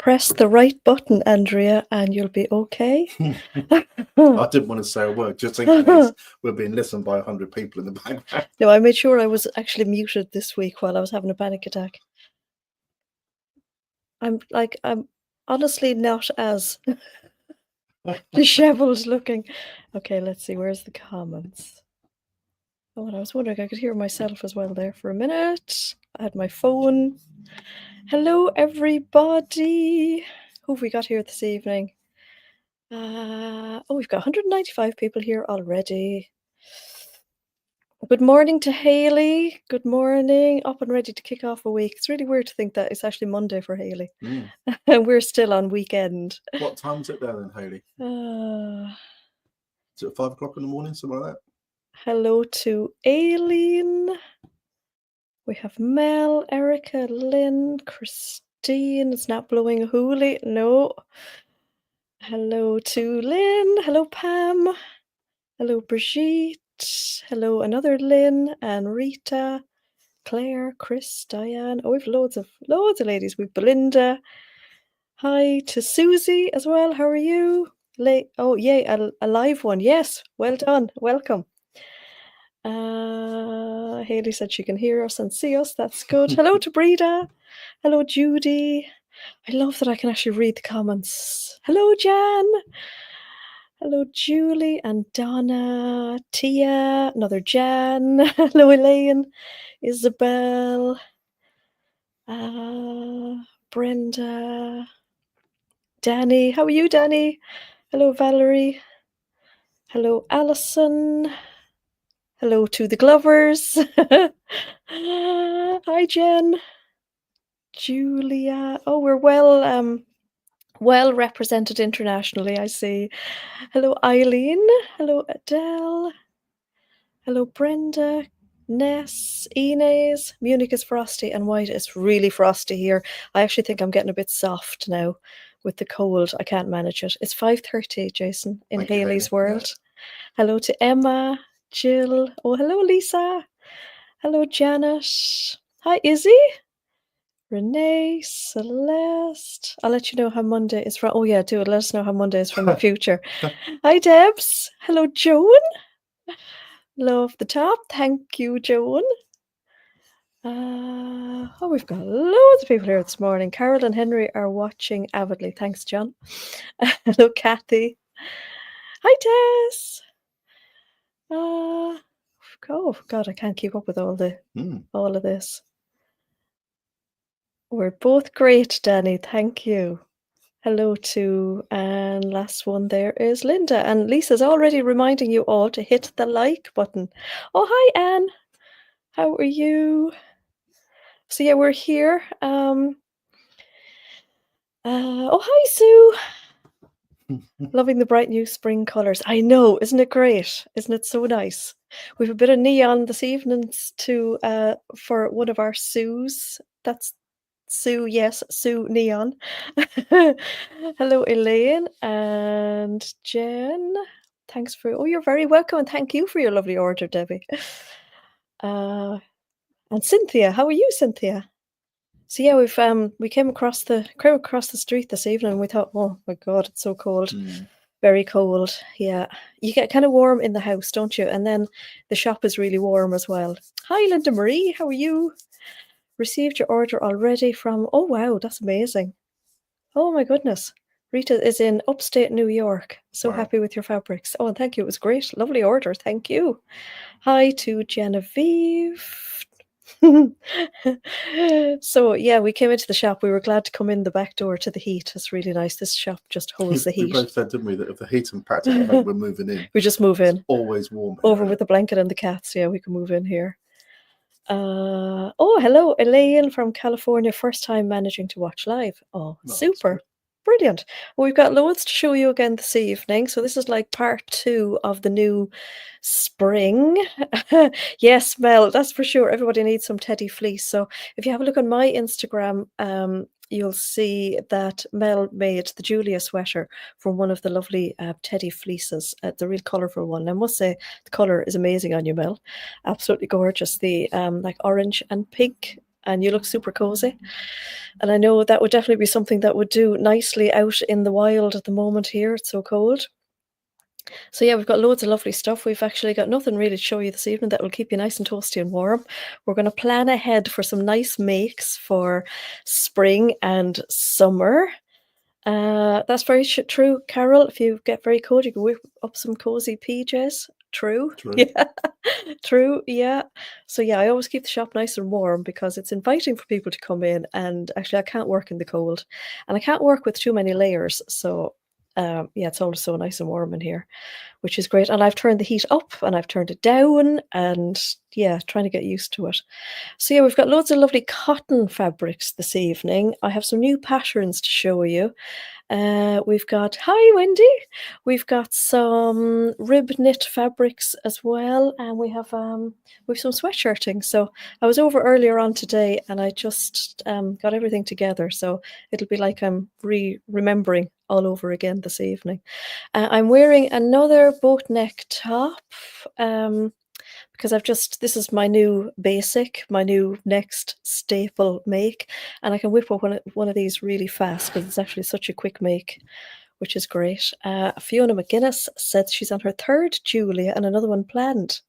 Press the right button, Andrea, and you'll be okay. I didn't want to say a word just in case we're being listened by 100 people in the background. No, I made sure I was actually muted this week while I was having a panic attack. I'm honestly not as disheveled looking. Okay, let's see. Where's the comments? Oh, and I was wondering, I could hear myself as well there for a minute. I had my phone. Hello, everybody. Who have we got here this evening? We've got 195 people here already. Good morning to Hayley. Good morning. Up and ready to kick off a week. It's really weird to think that it's actually Monday for Hayley. And we're still on weekend. What time is it there then, Hayley? Is it 5 o'clock in the morning, something like that? Hello to Aileen. We have Mel, Erica, Lynn, Christine. It's not blowing a hoolie. No. Hello to Lynn. Hello, Pam. Hello, Brigitte. Hello, another Lynn and Rita, Claire, Chris, Diane. Oh, we've loads of ladies. We've Belinda. Hi to Susie as well. How are you? Oh, yay, a live one. Yes, well done. Welcome. Hayley said she can hear us and see us. That's good. Hello to Breda. Hello, Judy. I love that I can actually read the comments. Hello, Jan. Hello, Julie and Donna, Tia, another Jan. Hello, Elaine, Isabel, Brenda, Danny. How are you, Danny? Hello, Valerie. Hello, Alison. Hello to the Glovers. Hi, Jen. Julia. Oh, we're well represented internationally, I see. Hello, Eileen. Hello, Adele. Hello, Brenda. Ness, Inez. Munich is frosty and white. It's really frosty here. I actually think I'm getting a bit soft now with the cold. I can't manage it. It's 5:30, Jason, in Hayley's world. Yeah. Hello to Emma, Jill. Oh, hello, Lisa. Hello, Janet. Hi, Izzy. Renee, Celeste. I'll let you know how Monday is from. Oh, yeah, do it. Let us know how Monday is from the future. Hi, Debs. Hello, Joan. Love the top. Thank you, Joan. We've got loads of people here this morning. Carol and Henry are watching avidly. Thanks, John. Hello, Kathy. Hi, Tess. Oh God, I can't keep up with all of this. We're both great, Danny. Thank you. Hello to, and last one there is Linda. And Lisa's already reminding you all to hit the like button. Oh, hi, Anne. How are you? So yeah, we're here. Oh, hi, Sue. Loving the bright new spring colours. I know, isn't it great? Isn't it so nice? We have a bit of neon this evening for one of our Sues. That's Sue, yes, Sue Neon. Hello, Elaine and Jen. Thanks for, you're very welcome, and thank you for your lovely order, Debbie. And Cynthia, how are you, Cynthia? So yeah, we came across the street this evening, and we thought, oh my God, it's so cold. Very cold. Yeah, you get kind of warm in the house, don't you? And then the shop is really warm as well. Hi, Linda Marie, how are you? Received your order already from, oh wow, that's amazing. Oh my goodness. Rita is in upstate New York. So happy with your fabrics. Oh, and thank you. It was great. Lovely order. Thank you. Hi to Genevieve. So yeah, we came into the shop. We were glad to come in the back door to the heat. It's really nice. This shop just holds the heat. We both said, didn't we, that if the heat and practically we're moving in. We just move in. It's always warm here, over with the blanket and the cats. Yeah, we can move in here. Oh, hello, Elaine from California. First time managing to watch live. Oh, super. Brilliant. Well, we've got loads to show you again this evening. So this is like part 2 of the new spring. Yes, Mel, that's for sure. Everybody needs some teddy fleece. So if you have a look on my Instagram, you'll see that Mel made the Julia sweater from one of the lovely teddy fleeces, the real colourful one. I must say the colour is amazing on you, Mel. Absolutely gorgeous. The like orange and pink and you look super cozy. And I know that would definitely be something that would do nicely out in the wild at the moment here. It's so cold. So yeah, we've got loads of lovely stuff. We've actually got nothing really to show you this evening that will keep you nice and toasty and warm. We're going to plan ahead for some nice makes for spring and summer. That's very true, Carol. If you get very cold, you can whip up some cozy PJs. True. Yeah. True. Yeah. So yeah, I always keep the shop nice and warm because it's inviting for people to come in. And actually, I can't work in the cold, and I can't work with too many layers. So yeah, it's always so nice and warm in here, which is great. And I've turned the heat up and I've turned it down, and yeah, trying to get used to it. So yeah, we've got loads of lovely cotton fabrics this evening. I have some new patterns to show you. We've got, hi Wendy, we've got some rib knit fabrics as well, and we've some sweatshirting. So I was over earlier on today and I just got everything together, so it'll be like I'm remembering all over again this evening. I'm wearing another boat neck top because this is my new basic, my new next staple make, and I can whip up one of these really fast because it's actually such a quick make, which is great. Fiona McGuinness said she's on her third Julia and another one planned.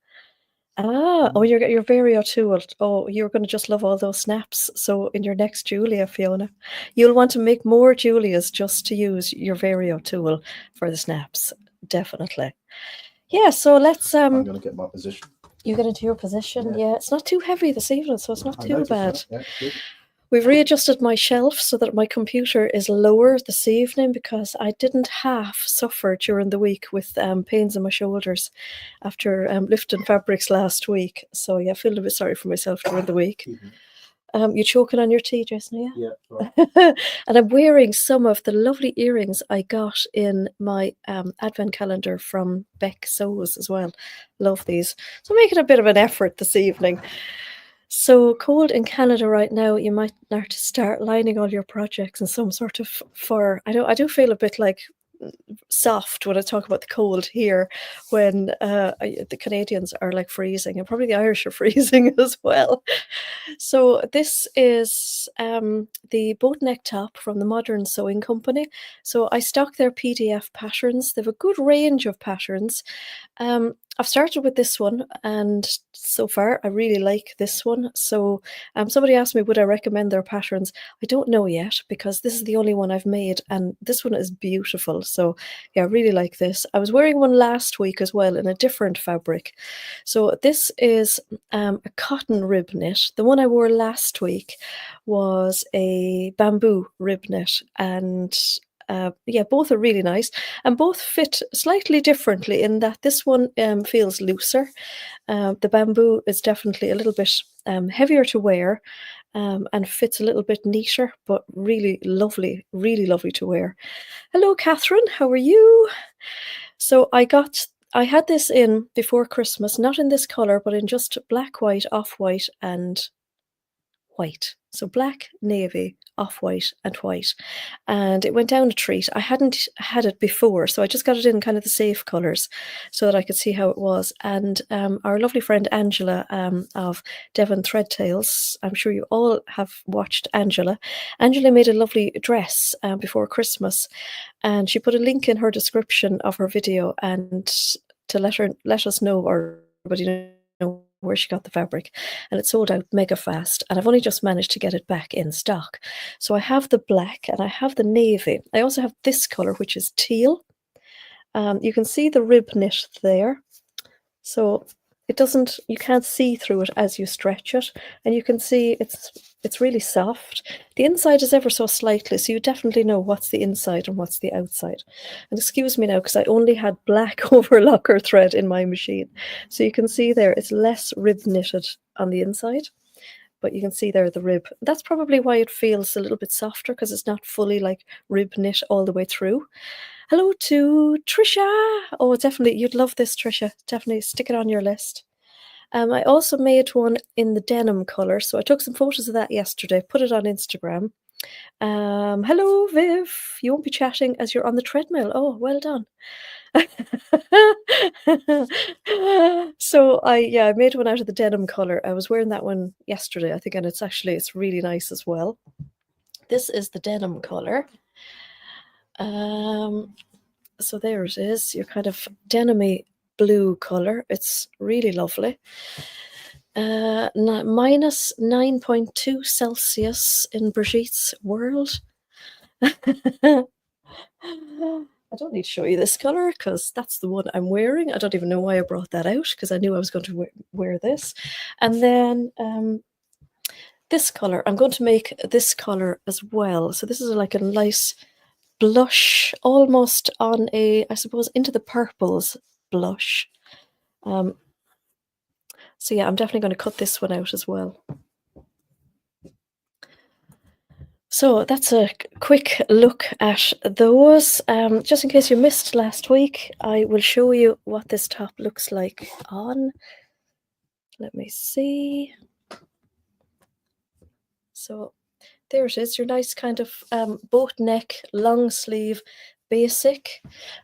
Oh, you're very O'Toole. Oh, you're going to just love all those snaps. So in your next Julia, Fiona, you'll want to make more Julias just to use your very O'Toole for the snaps. Definitely. Yeah, so let's I'm going to get my position. You get into your position. Yeah, it's not too heavy this evening, so it's not too bad. Yeah, good. We've readjusted my shelf so that my computer is lower this evening because I didn't half suffer during the week with pains in my shoulders after lifting fabrics last week. So yeah, I feel a bit sorry for myself during the week. You're choking on your tea, Jason, yeah? Yeah, right. And I'm wearing some of the lovely earrings I got in my advent calendar from Beck Sews as well. Love these. So I'm making a bit of an effort this evening. So cold in Canada right now, you might have to start lining all your projects in some sort of fur. I do feel a bit like soft when I talk about the cold here, when the Canadians are like freezing, and probably the Irish are freezing as well. So this is the boat neck top from the Modern Sewing Company. So I stock their PDF patterns. They have a good range of patterns. I've started with this one, and so far I really like this one. So somebody asked me, would I recommend their patterns? I don't know yet because this is the only one I've made, and this one is beautiful. So yeah, I really like this. I was wearing one last week as well in a different fabric. So this is a cotton rib knit. The one I wore last week was a bamboo rib knit, and yeah, both are really nice, and both fit slightly differently in that this one feels looser. The bamboo is definitely a little bit heavier to wear and fits a little bit neater, but really lovely to wear. Hello, Catherine. How are you? So I had this in before Christmas, not in this color, but in just black, white, off-white, and white. So black, navy, off-white, and white. And it went down a treat. I hadn't had it before, so I just got it in kind of the safe colours so that I could see how it was. And our lovely friend Angela of Devon Thread Tales, I'm sure you all have watched Angela. Angela made a lovely dress before Christmas, and she put a link in her description of her video and to let us know, or everybody know where she got the fabric, and it sold out mega fast, and I've only just managed to get it back in stock. So I have the black and I have the navy. I also have this color, which is teal. You can see the rib knit there, so it doesn't, you can't see through it as you stretch it, and you can see it's really soft. The inside is ever so slightly, so you definitely know what's the inside and what's the outside. And excuse me now, because I only had black overlocker thread in my machine. So you can see there, it's less rib knitted on the inside, but you can see there the rib. That's probably why it feels a little bit softer, because it's not fully like rib knit all the way through. Hello to Trisha. Oh, definitely, you'd love this, Trisha. Definitely stick it on your list. I also made one in the denim color, so I took some photos of that yesterday, put it on Instagram. Hello, Viv. You won't be chatting as you're on the treadmill. Oh, well done. So I made one out of the denim color. I was wearing that one yesterday, I think, and it's really nice as well. This is the denim color. So there it is, your kind of denim-y blue color. It's really lovely. Minus 9.2 Celsius in Brigitte's world. I don't need to show you this color because that's the one I'm wearing. I don't even know why I brought that out because I knew I was going to wear this. And then this color, I'm going to make this color as well. So this is like a nice blush, almost on a, I suppose, into the purples blush. So yeah, I'm definitely going to cut this one out as well. So that's a quick look at those. Just in case you missed last week, I will show you what this top looks like on. Let me see. So there it is, your nice kind of boat neck, long sleeve, basic.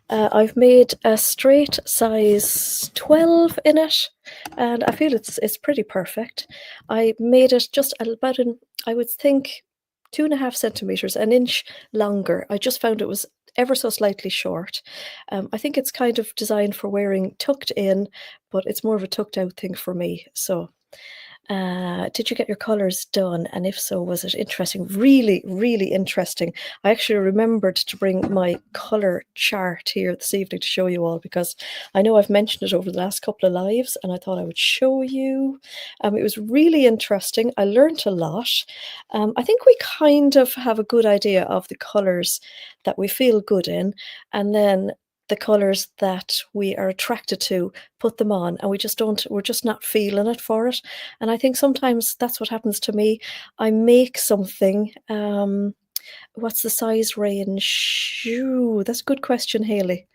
I've made a straight size 12 in it, and I feel it's pretty perfect. I made it just about I would think 2.5 centimeters, an inch longer. I just found it was ever so slightly short. I think it's kind of designed for wearing tucked in, but it's more of a tucked out thing for me. So did you get your colours done? And if so, was it interesting? Really, really interesting. I actually remembered to bring my colour chart here this evening to show you all because I know I've mentioned it over the last couple of lives and I thought I would show you. It was really interesting. I learned a lot. I think we kind of have a good idea of the colours that we feel good in, and then the colours that we are attracted to, put them on, and we're just not feeling it for it. And I think sometimes that's what happens to me. I make something, what's the size range? Ooh, that's a good question, Haley.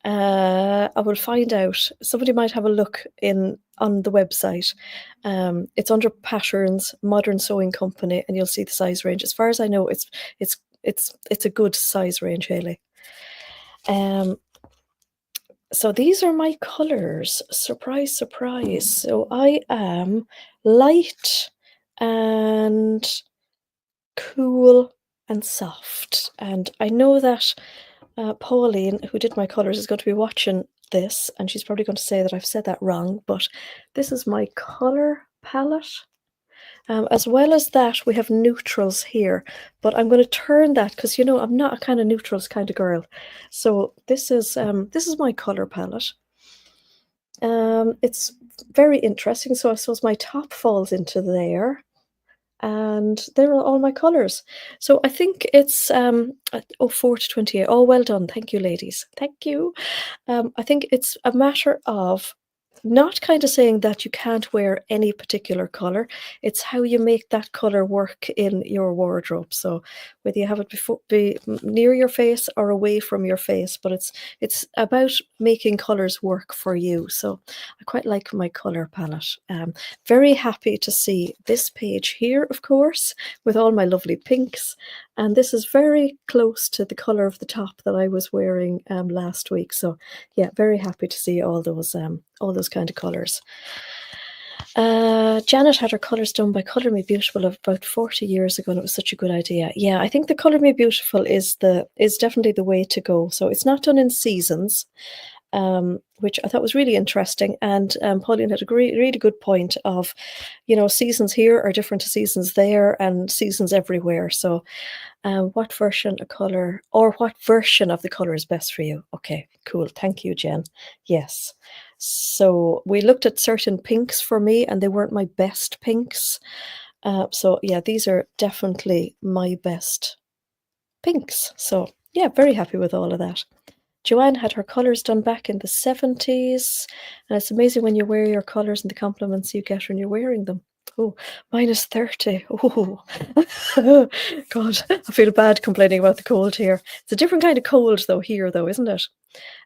I will find out. Somebody might have a look on the website. It's under Patterns, Modern Sewing Company, and you'll see the size range. As far as I know, it's a good size range, Haley. So these are my colors. Surprise, surprise. So I am light and cool and soft. And I know that Pauline, who did my colors, is going to be watching this, and she's probably going to say that I've said that wrong, but this is my color palette. As well as that, we have neutrals here, but I'm going to turn that because I'm not a kind of neutrals kind of girl. So this is my color palette. It's very interesting. So I suppose my top falls into there, and there are all my colors. So I think it's 4 to 28. Oh, well done. Thank you, ladies. Thank you. I think it's a matter of not kind of saying that you can't wear any particular color. It's how you make that color work in your wardrobe. So whether you have it be near your face or away from your face, but it's about making colors work for you. So I quite like my color palette. Very happy to see this page here, of course, with all my lovely pinks. And this is very close to the color of the top that I was wearing last week. So yeah, very happy to see all those kind of colors. Janet had her colors done by Color Me Beautiful about 40 years ago, and it was such a good idea. Yeah, I think the Color Me Beautiful is definitely the way to go. So it's not done in seasons, which I thought was really interesting. And Pauline had a really good point of, seasons here are different to seasons there and seasons everywhere. So what version of color or what version of the color is best for you? Okay, cool. Thank you, Jen. Yes. So we looked at certain pinks for me and they weren't my best pinks. So yeah, these are definitely my best pinks. So yeah, very happy with all of that. Joanne had her colours done back in the 70s. And it's amazing when you wear your colours and the compliments you get when you're wearing them. Oh, minus 30. Oh, God, I feel bad complaining about the cold here. It's a different kind of cold, here, isn't it?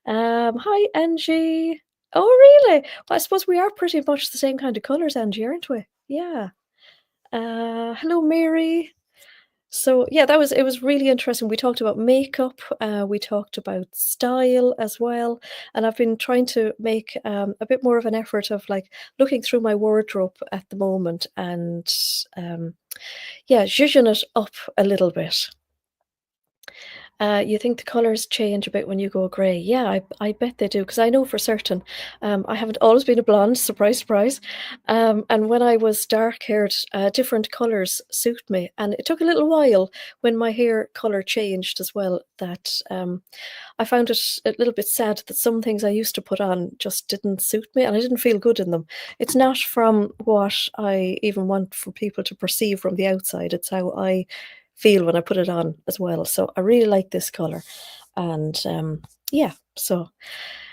Hi, Angie. Oh, really? Well, I suppose we are pretty much the same kind of colours, Angie, aren't we? Yeah. Hello, Mary. So yeah, it was really interesting. We talked about makeup, we talked about style as well, and I've been trying to make a bit more of an effort of like looking through my wardrobe at the moment and um, yeah, zhuzhing it up a little bit. You think the colours change a bit when you go grey? Yeah, I bet they do because I know for certain. I haven't always been a blonde, surprise, surprise. And when I was dark haired, different colours suit me. And it took a little while when my hair colour changed as well that I found it a little bit sad that some things I used to put on just didn't suit me and I didn't feel good in them. It's not from what I even want for people to perceive from the outside, it's how I feel when I put it on as well. So I really like this colour. And yeah, so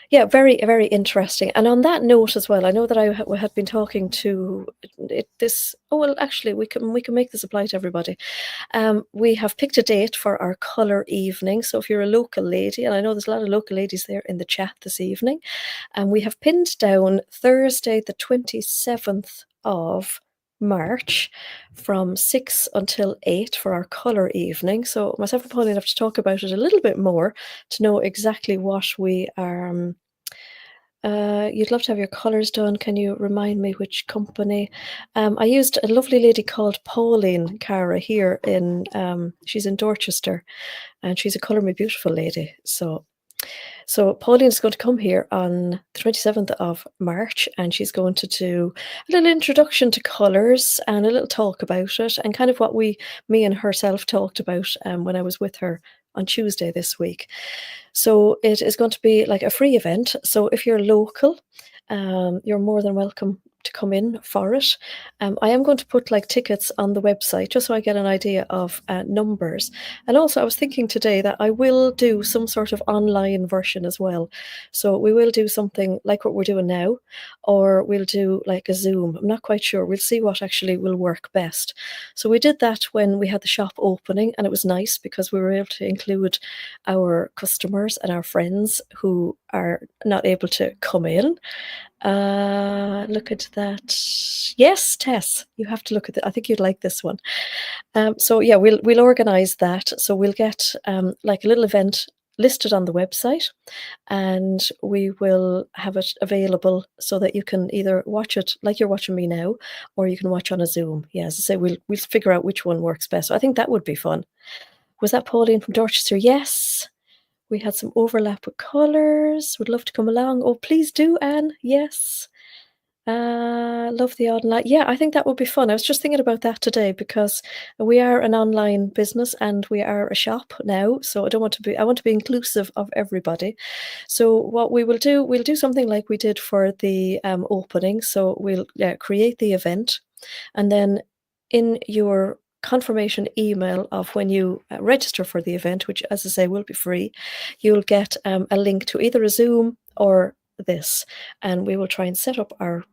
yeah, very, very interesting. And on that note as well, I know that we had been talking to this. Oh well, actually, we can make this apply to everybody. We have picked a date for our colour evening. So if you're a local lady, and I know there's a lot of local ladies there in the chat this evening, and we have pinned down Thursday, the 27th of March from 6 until 8 for our colour evening. So myself and Pauline have to talk about it a little bit more to know exactly what we are. You'd love to have your colours done. Can you remind me which company? I used a lovely lady called Pauline Cara here she's in Dorchester, and she's a Colour Me Beautiful lady. So Pauline is going to come here on the 27th of March, and she's going to do a little introduction to colours and a little talk about it, and kind of what me and herself talked about when I was with her on Tuesday this week. So it is going to be like a free event. So if you're local, you're more than welcome to come in for it. I am going to put like tickets on the website just so I get an idea of numbers. And also, I was thinking today that I will do some sort of online version as well. So we will do something like what we're doing now, or we'll do like a Zoom. I'm not quite sure. We'll see what actually will work best. So we did that when we had the shop opening, and it was nice because we were able to include our customers and our friends who are not able to come in. Look at that. Yes, Tess, you have to look at it. I think you'd like this one. So yeah, we'll organise that. So we'll get like a little event listed on the website, and we will have it available so that you can either watch it like you're watching me now, or you can watch on a Zoom. Yeah, as I say, we'll figure out which one works best. So I think that would be fun. Was that Pauline from Dorchester? Yes. We had some overlap with colours. Would love to come along. Oh, please do, Anne. Yes. Love the online. Yeah, I think that would be fun. I was just thinking about that today because we are an online business and we are a shop now. So I want to be inclusive of everybody. So what we will do, we'll do something like we did for the opening. So we'll create the event, and then in your confirmation email of when you register for the event, which, as I say, will be free, you'll get a link to either a Zoom or this, and we will try and set up our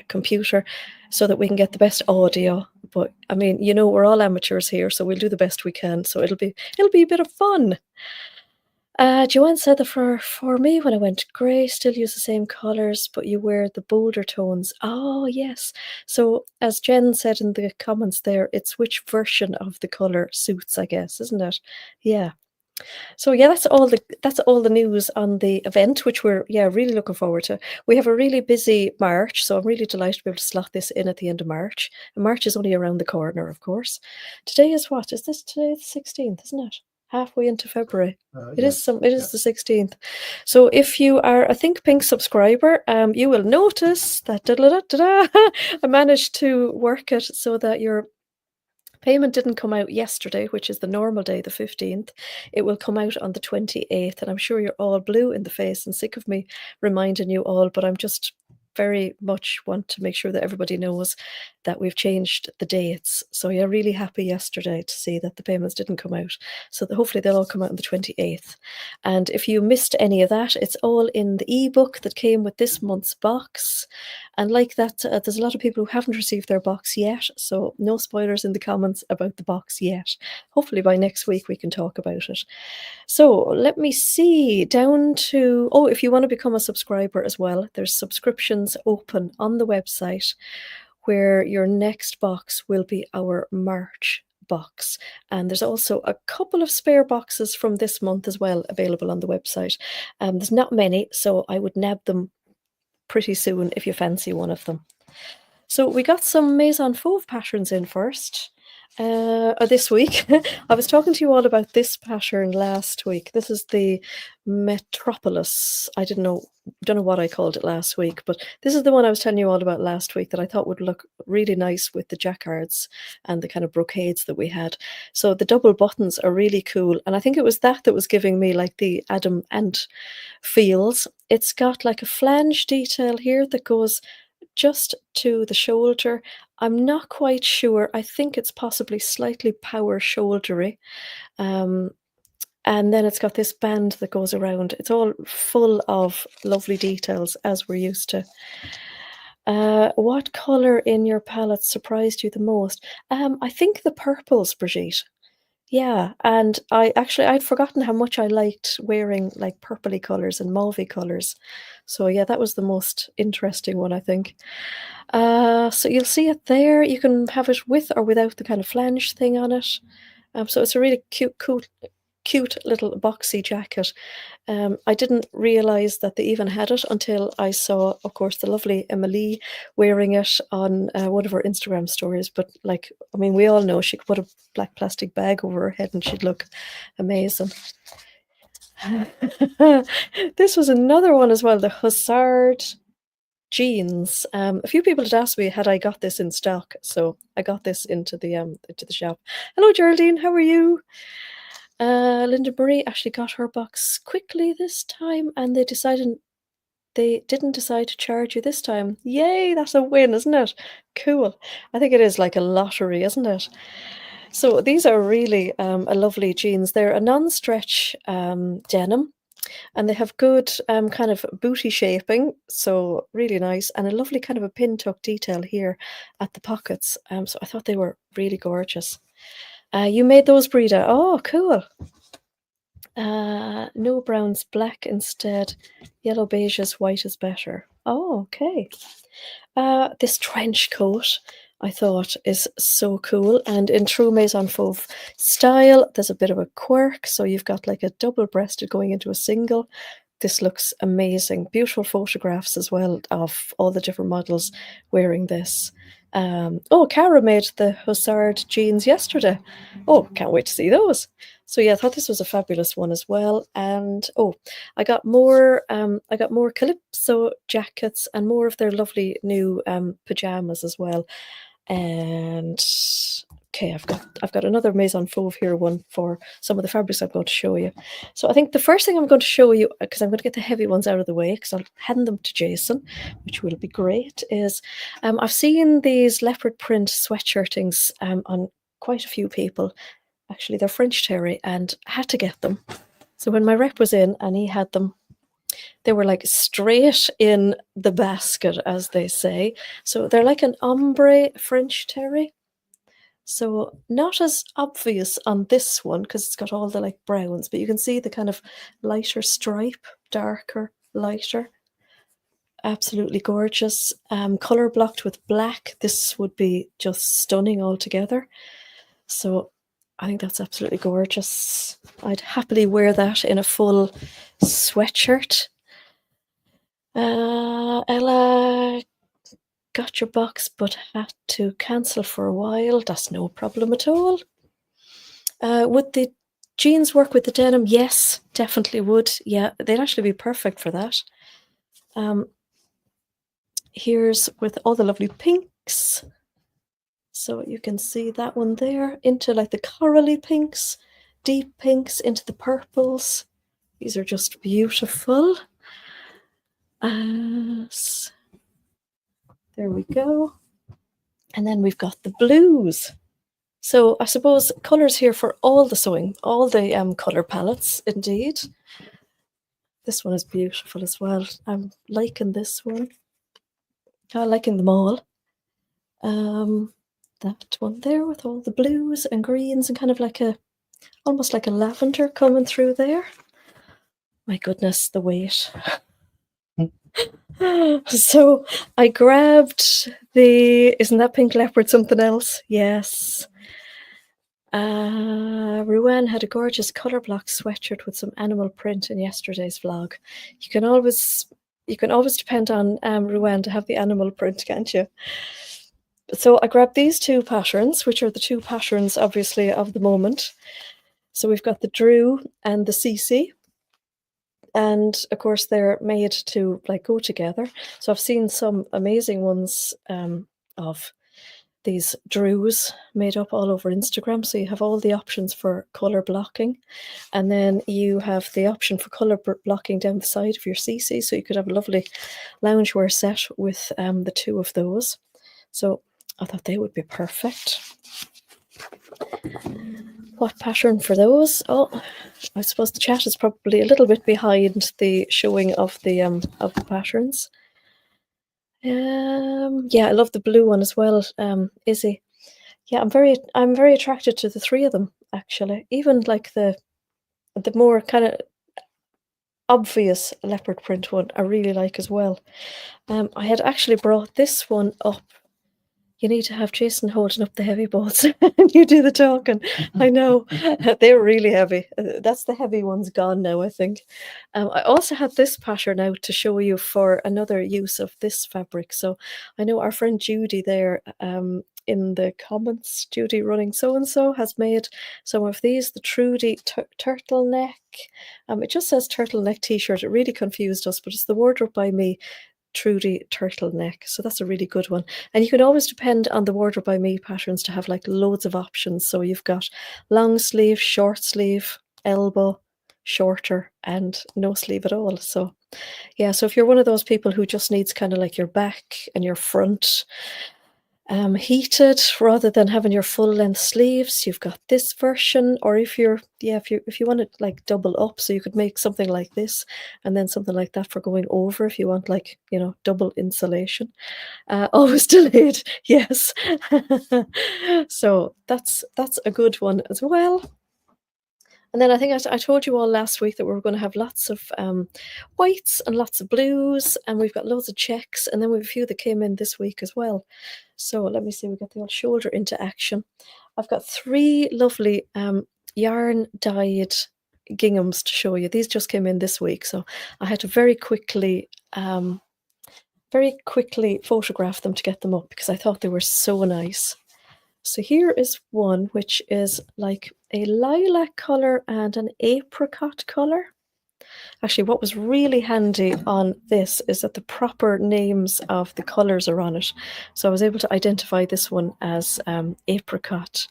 computer so that we can get the best audio. But I mean, we're all amateurs here, so we'll do the best we can. So it'll be a bit of fun. Joanne said that for me, when I went grey, still use the same colours, but you wear the bolder tones. Oh, yes. So as Jen said in the comments there, it's which version of the colour suits, I guess, isn't it? Yeah. So yeah, that's all the news on the event, which we're really looking forward to. We have a really busy March, so I'm really delighted to be able to slot this in at the end of March. And March is only around the corner, of course. Today is what? Is this today the 16th, isn't it? Halfway into February. It is the 16th. So if you are a Think Pink subscriber, you will notice that I managed to work it so that your payment didn't come out yesterday, which is the normal day, the 15th. It will come out on the 28th, and I'm sure you're all blue in the face and sick of me reminding you all, but I'm just very much want to make sure that everybody knows that we've changed the dates. So yeah, really happy yesterday to see that the payments didn't come out. So hopefully they'll all come out on the 28th. And if you missed any of that, it's all in the ebook that came with this month's box. And like that, there's a lot of people who haven't received their box yet. So no spoilers in the comments about the box yet. Hopefully by next week we can talk about it. So let me see down to, if you want to become a subscriber as well, there's subscriptions open on the website where your next box will be our March box. And there's also a couple of spare boxes from this month as well available on the website. There's not many, so I would nab them pretty soon if you fancy one of them. So we got some Maison Fauve patterns in first. This week. I was talking to you all about this pattern last week. This is the Metropolis. I don't know what I called it last week, but this is the one I was telling you all about last week that I thought would look really nice with the jacquards and the kind of brocades that we had. So the double buttons are really cool, and I think it was that was giving me like the Adam Ant feels. It's got like a flange detail here that goes just to the shoulder. I'm not quite sure. I think it's possibly slightly power shouldery. And then it's got this band that goes around. It's all full of lovely details, as we're used to. What colour in your palette surprised you the most? I think the purples, Brigitte. Yeah, and I'd forgotten how much I liked wearing like purpley colours and mauvey colours. So yeah, that was the most interesting one, I think. So you'll see it there. You can have it with or without the kind of flange thing on it. So it's a really cute little boxy jacket. I didn't realise that they even had it until I saw, of course, the lovely Emily wearing it on one of her Instagram stories. But like, I mean, we all know she could put a black plastic bag over her head and she'd look amazing. This was another one as well, the Hussard jeans. A few people had asked me had I got this in stock, so I got this into the shop. Hello, Geraldine. How are you? Linda Marie actually got her box quickly this time, and they didn't decide to charge you this time. Yay, that's a win, isn't it? Cool. I think it is like a lottery, isn't it? So these are really a lovely jeans. They're a non-stretch denim, and they have good kind of booty shaping, so really nice, and a lovely kind of a pin tuck detail here at the pockets. So I thought they were really gorgeous. You made those, Breda. Oh, cool. No browns, black instead. Yellow, beiges, white is better. Oh, okay. This trench coat I thought is so cool, and in true Maison Fauve style, there's a bit of a quirk, so you've got like a double-breasted going into a single. This looks amazing. Beautiful photographs as well of all the different models wearing this. Oh, Cara made the Hussard jeans yesterday. Oh, can't wait to see those. So yeah, I thought this was a fabulous one as well. And oh, I got more Calypso jackets and more of their lovely new pajamas as well. And okay, I've got another Maison Fauve here, one for some of the fabrics I'm going to show you. So I think the first thing I'm going to show you, because I'm going to get the heavy ones out of the way, because I'll hand them to Jason, which will be great, is I've seen these leopard print sweatshirtings on quite a few people. Actually, they're French terry, and I had to get them. So when my rep was in and he had them, they were like straight in the basket, as they say. So they're like an ombre French terry. So not as obvious on this one because it's got all the like browns, but you can see the kind of lighter stripe, darker, lighter. Absolutely gorgeous. Color blocked with black. This would be just stunning altogether. So I think that's absolutely gorgeous. I'd happily wear that in a full sweatshirt. Ella got your box but had to cancel for a while. That's no problem at all. Would the jeans work with the denim? Yes, definitely would. Yeah, they'd actually be perfect for that. Here's with all the lovely pinks. So you can see that one there into like the corally pinks, deep pinks into the purples. These are just beautiful. There we go. And then we've got the blues. So I suppose colours here for all the sewing, all the colour palettes, indeed. This one is beautiful as well. I'm liking this one. I'm liking them all. That one there with all the blues and greens and kind of like almost like a lavender coming through there. My goodness, the weight. So I grabbed isn't that pink leopard something else? Yes. Ruan had a gorgeous colour block sweatshirt with some animal print in yesterday's vlog. You can always depend on Ruan to have the animal print, can't you? So I grabbed these two patterns, which are the two patterns, obviously, of the moment. So we've got the Drew and the CC. And of course, they're made to like go together. So I've seen some amazing ones of these Drews made up all over Instagram. So you have all the options for color blocking, and then you have the option for color blocking down the side of your CC. So you could have a lovely loungewear set with the two of those. So I thought they would be perfect. What pattern for those? Oh, I suppose the chat is probably a little bit behind the showing of the patterns. Yeah, I love the blue one as well, Izzy. Yeah, I'm very attracted to the three of them actually. Even like the more kind of obvious leopard print one, I really like as well. I had actually brought this one up. You need to have Jason holding up the heavy balls and you do the talking. I know. They're really heavy. That's the heavy ones gone now, I think. I also had this pattern out to show you for another use of this fabric. So I know our friend Judy there in the comments, Judy running so-and-so has made some of these, the Trudy turtleneck. It just says turtleneck t-shirt. It really confused us, but it's the Wardrobe by Me Trudy turtleneck. So that's a really good one. And you can always depend on the Wardrobe by Me patterns to have like loads of options. So you've got long sleeve, short sleeve, elbow, shorter, and no sleeve at all. So yeah, so if you're one of those people who just needs kind of like your back and your front heated rather than having your full length sleeves, you've got this version. Or if you want it like double up, so you could make something like this and then something like that for going over if you want like, you know, double insulation. Always delayed, yes. So that's a good one as well. And then I think I told you all last week that we were going to have lots of whites and lots of blues, and we've got loads of checks, and then we have a few that came in this week as well. So let me see, we got the old shoulder into action. I've got three lovely yarn dyed ginghams to show you. These just came in this week, so I had to very quickly photograph them to get them up because I thought they were so nice. So here is one which is like a lilac colour and an apricot colour. Actually, what was really handy on this is that the proper names of the colours are on it. So I was able to identify this one as apricot.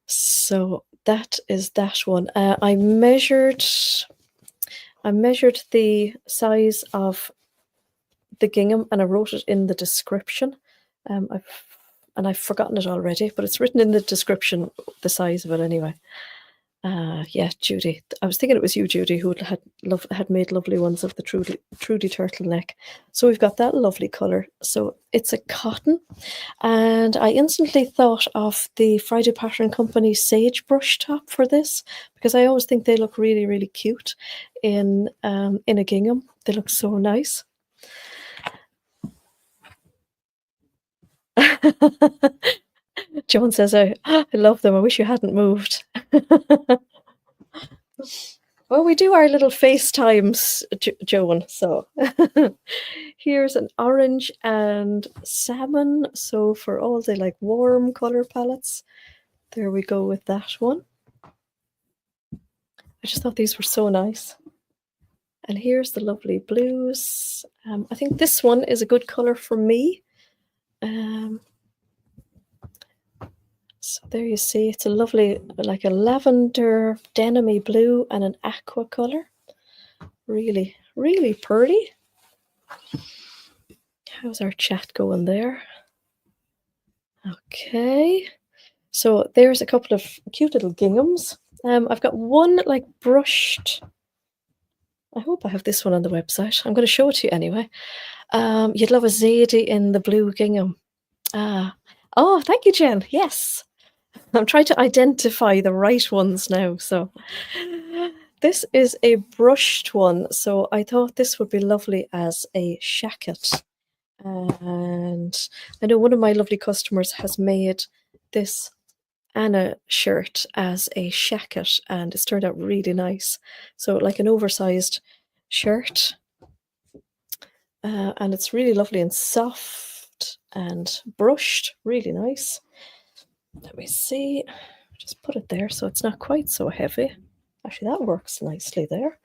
So that is that one. I measured the size of the gingham and I wrote it in the description. I've forgotten it already, but it's written in the description, the size of it anyway. Yeah, Judy. I was thinking it was you, Judy, who had made lovely ones of the Trudy turtleneck. So we've got that lovely colour. So it's a cotton, and I instantly thought of the Friday Pattern Company sagebrush top for this because I always think they look really, really cute in a gingham. They look so nice. Joan says, I love them. I wish you hadn't moved. Well, we do our little FaceTimes, Joan. So here's an orange and salmon. So for all the like warm color palettes, there we go with that one. I just thought these were so nice. And here's the lovely blues. I think this one is a good color for me. So there you see, it's a lovely, like a lavender denim-y blue and an aqua color. Really, really pretty. How's our chat going there? Okay. So there's a couple of cute little ginghams. I've got one like brushed. I hope I have this one on the website. I'm going to show it to you anyway. You'd love a Zadie in the blue gingham. Oh, thank you, Jen. Yes. I'm trying to identify the right ones now. So this is a brushed one. So I thought this would be lovely as a shacket. And I know one of my lovely customers has made this Anna shirt as a shacket, and it's turned out really nice. So like an oversized shirt, and it's really lovely and soft and brushed, really nice. Let me see, just put it there so it's not quite so heavy. Actually, that works nicely there.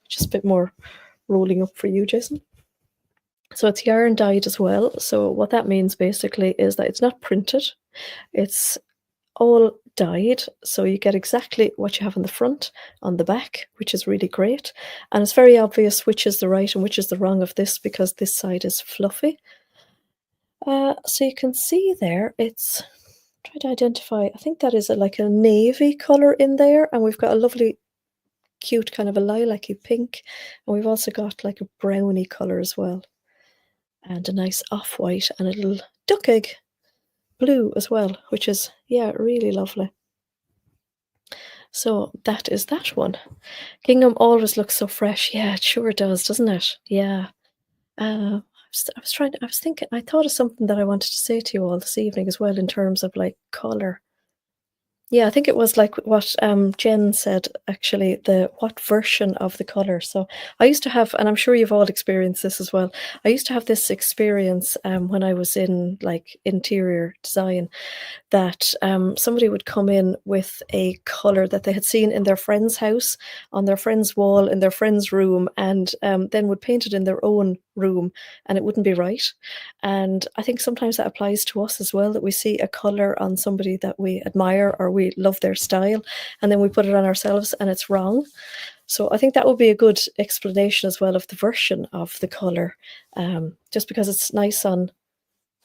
Just a bit more rolling up for you, Jason. So it's yarn dyed as well. So what that means basically is that it's not printed. It's all dyed, so you get exactly what you have on the front, on the back, which is really great. And it's very obvious which is the right and which is the wrong of this, because this side is fluffy. So you can see there, it's try to identify, I think that is like a navy color in there, and we've got a lovely cute kind of a lilac-y pink, and we've also got like a browny color as well, and a nice off-white and a little duck egg blue as well, which is, yeah, really lovely. So that is that one. Gingham always looks so fresh. Yeah, it sure does, doesn't it? Yeah. I was thinking, I thought of something that I wanted to say to you all this evening as well in terms of like color. Yeah, I think it was like what Jen said, actually, what version of the color. So I used to have, and I'm sure you've all experienced this as well. I used to have this experience when I was in like interior design, that somebody would come in with a color that they had seen in their friend's house, on their friend's wall, in their friend's room, and then would paint it in their own room, and it wouldn't be right. And I think sometimes that applies to us as well, that we see a color on somebody that we admire or we love their style, and then we put it on ourselves and it's wrong. So I think that would be a good explanation as well of the version of the color. Just because it's nice on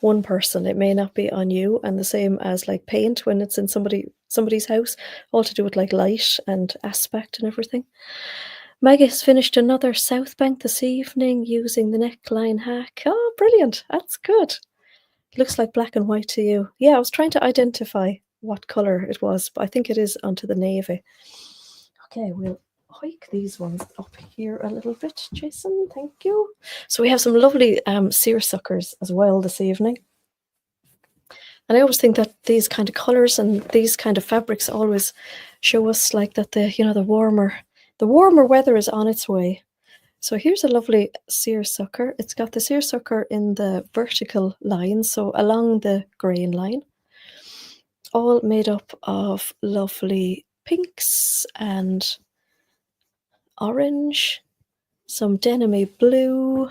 one person, it may not be on you. And the same as like paint, when it's in somebody's house, all to do with like light and aspect and everything. Maggie has finished another South Bank this evening using the neckline hack. Oh, brilliant. That's good. It looks like black and white to you. Yeah, I was trying to identify what colour it was, but I think it is onto the navy. Okay, we'll hike these ones up here a little bit, Jason. Thank you. So we have some lovely seersuckers as well this evening. And I always think that these kind of colours and these kind of fabrics always show us like that the warmer weather is on its way. So here's a lovely seersucker. It's got the seersucker in the vertical line, so along the grain line, all made up of lovely pinks and orange, some denim-y blue.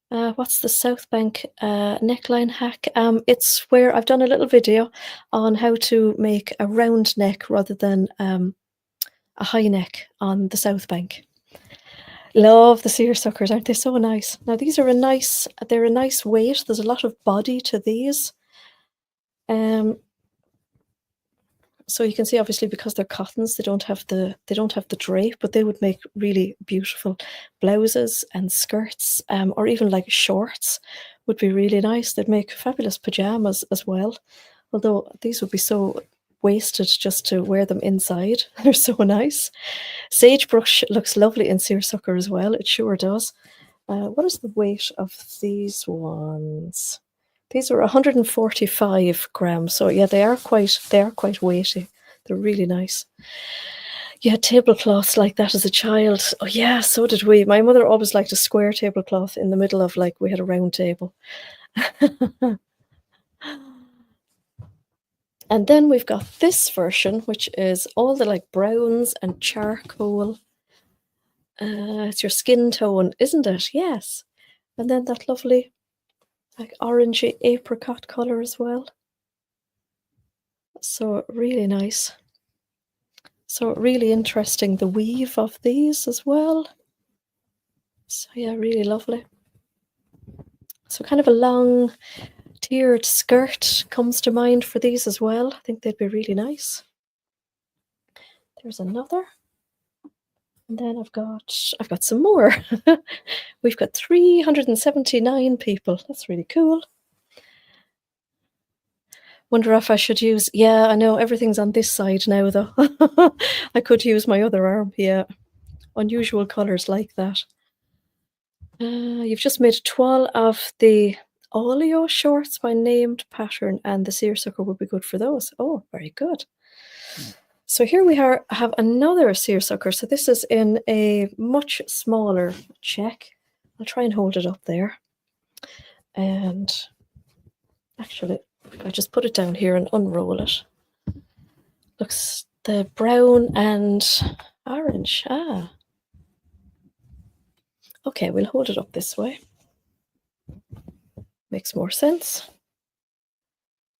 What's the South Bank neckline hack? It's where I've done a little video on how to make a round neck rather than a high neck on the South Bank. Love the seersuckers, aren't they so nice? Now these are they're a nice weight. There's a lot of body to these. So you can see, obviously, because they're cottons, they don't have the drape, but they would make really beautiful blouses and skirts, or even like shorts would be really nice. They'd make fabulous pajamas as well, although these would be so wasted just to wear them inside. They're so nice. Sagebrush looks lovely in seersucker as well. It sure does. What is the weight of these ones? These are 145 grams. So yeah, they are quite weighty. They're really nice. You had tablecloths like that as a child. Oh yeah, so did we. My mother always liked a square tablecloth in the middle of, like, we had a round table. And then we've got this version, which is all the like browns and charcoal. It's your skin tone, isn't it? Yes. And then that lovely like orangey apricot color as well. So really nice. So really interesting, the weave of these as well. So yeah, really lovely. So kind of a long tiered skirt comes to mind for these as well. I think they'd be really nice. There's another. And then I've got some more. We've got 379 people. That's really cool. Wonder if I should use, yeah, I know everything's on this side now though. I could use my other arm, yeah. Unusual colours like that. You've just made a toile of the oleo shorts by named pattern, and the seersucker would be good for those. Oh, very good. So here we have another seersucker. So this is in a much smaller check. I'll try and hold it up there. And actually, I just put it down here and unroll it. Looks the brown and orange. Ah. Okay, we'll hold it up this way. Makes more sense.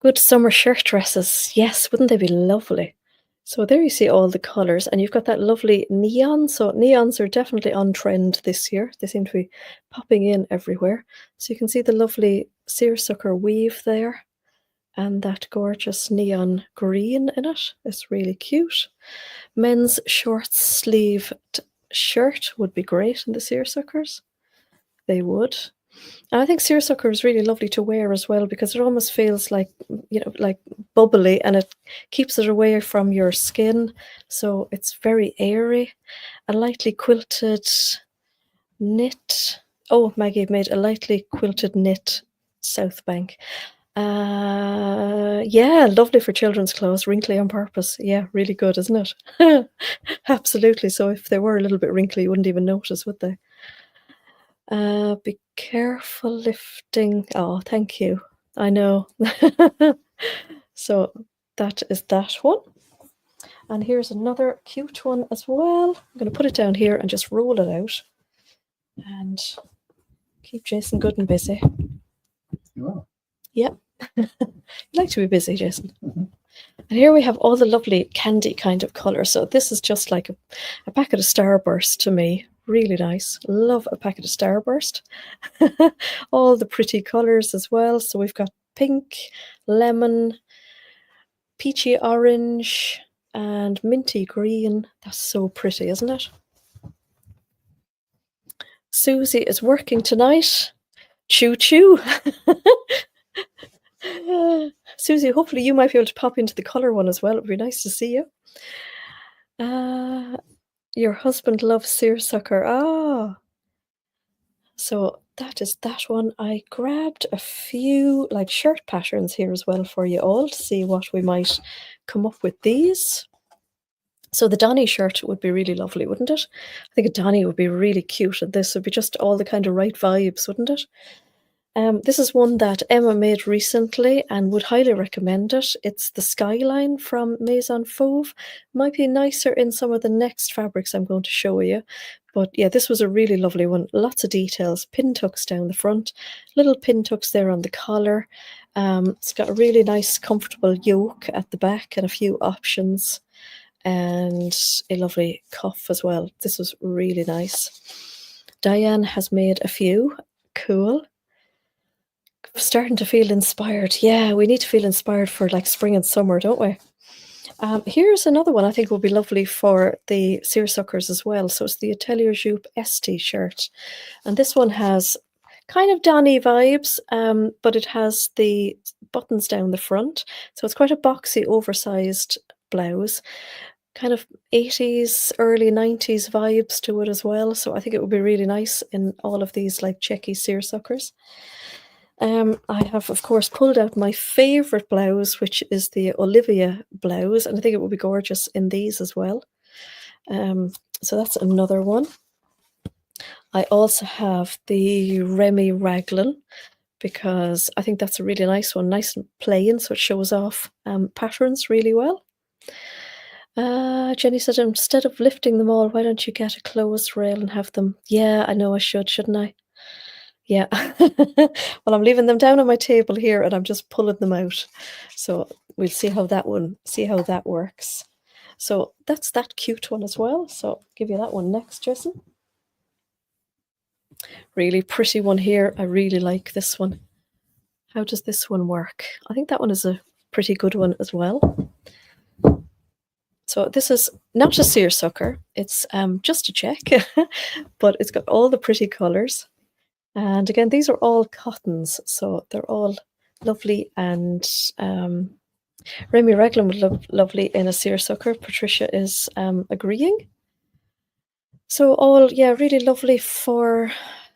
Good summer shirt dresses. Yes, wouldn't they be lovely? So there you see all the colours, and you've got that lovely neon. So neons are definitely on trend this year. They seem to be popping in everywhere. So you can see the lovely seersucker weave there, and that gorgeous neon green in it. It's really cute. Men's short sleeved shirt would be great in the seersuckers. They would. And I think seersucker is really lovely to wear as well, because it almost feels like, like bubbly, and it keeps it away from your skin. So it's very airy. A lightly quilted knit. Oh, Maggie made a lightly quilted knit South Bank. Yeah, lovely for children's clothes, wrinkly on purpose. Yeah, really good, isn't it? Absolutely. So if they were a little bit wrinkly, you wouldn't even notice, would they? Be careful lifting. Oh, thank you. I know. So that is that one. And here's another cute one as well. I'm going to put it down here and just roll it out and keep Jason good and busy. You are. Yep. You like to be busy, Jason. Mm-hmm. And here we have all the lovely candy kind of colours. So this is just like a packet of Starburst to me. Really nice. Love a packet of Starburst. All the pretty colours as well. So we've got pink, lemon, peachy orange, and minty green. That's so pretty, isn't it? Susie is working tonight. Choo choo. Susie, hopefully you might be able to pop into the colour one as well. It would be nice to see you. Your husband loves seersucker. Ah. So that is that one. I grabbed a few like shirt patterns here as well for you all to see what we might come up with these. So the Donny shirt would be really lovely, wouldn't it? I think a Donny would be really cute, and this would be just all the kind of right vibes, wouldn't it? This is one that Emma made recently and would highly recommend it. It's the Skyline from Maison Fauve. Might be nicer in some of the next fabrics I'm going to show you. But yeah, this was a really lovely one. Lots of details. Pin tucks down the front. Little pin tucks there on the collar. It's got a really nice, comfortable yoke at the back and a few options. And a lovely cuff as well. This was really nice. Diane has made a few. Cool. Starting to feel inspired. Yeah, we need to feel inspired for like spring and summer, don't we? Here's another one I think will be lovely for the seersuckers as well. So it's the Atelier Jupe ST shirt. And this one has kind of Donny vibes, but it has the buttons down the front. So it's quite a boxy, oversized blouse. Kind of 80s, early 90s vibes to it as well. So I think it would be really nice in all of these like checky seersuckers. I have, of course, pulled out my favourite blouse, which is the Olivia blouse, and I think it would be gorgeous in these as well. So that's another one. I also have the Remy Raglan, because I think that's a really nice one, nice and plain, so it shows off patterns really well. Jenny said, instead of lifting them all, why don't you get a clothes rail and have them? Yeah, I know I should, shouldn't I? Yeah. Well, I'm leaving them down on my table here and I'm just pulling them out. So we'll see how that works. So that's that cute one as well. So I'll give you that one next, Jason. Really pretty one here. I really like this one. How does this one work? I think that one is a pretty good one as well. So this is not a seersucker. It's just a check, but it's got all the pretty colours. And again, these are all cottons, so they're all lovely. And Remy Raglan would look lovely in a seersucker. Patricia is agreeing. So all, yeah, really lovely for